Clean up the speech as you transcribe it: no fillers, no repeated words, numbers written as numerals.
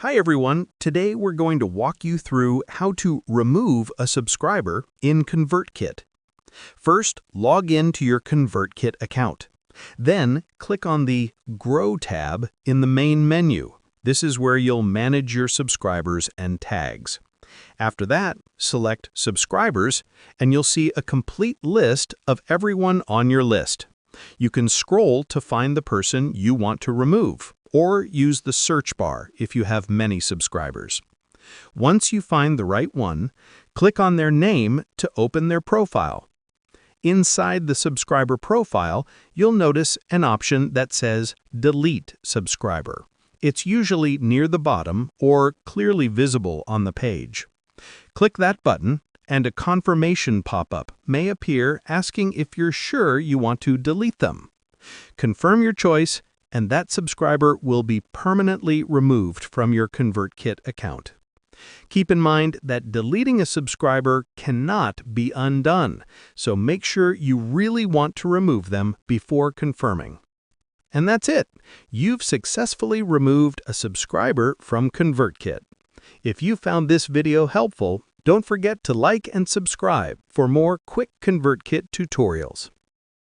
Hi everyone, today we're going to walk you through how to remove a subscriber in ConvertKit. First, log in to your ConvertKit account. Then, click on the Grow tab in the main menu. This is where you'll manage your subscribers and tags. After that, select Subscribers, and you'll see a complete list of everyone on your list. You can scroll to find the person you want to remove, or use the search bar if you have many subscribers. Once you find the right one, click on their name to open their profile. Inside the subscriber profile, you'll notice an option that says Delete Subscriber. It's usually near the bottom or clearly visible on the page. Click that button, and a confirmation pop-up may appear asking if you're sure you want to delete them. Confirm your choice, and that subscriber will be permanently removed from your ConvertKit account. Keep in mind that deleting a subscriber cannot be undone, so make sure you really want to remove them before confirming. And that's it. You've successfully removed a subscriber from ConvertKit. If you found this video helpful, don't forget to like and subscribe for more quick ConvertKit tutorials.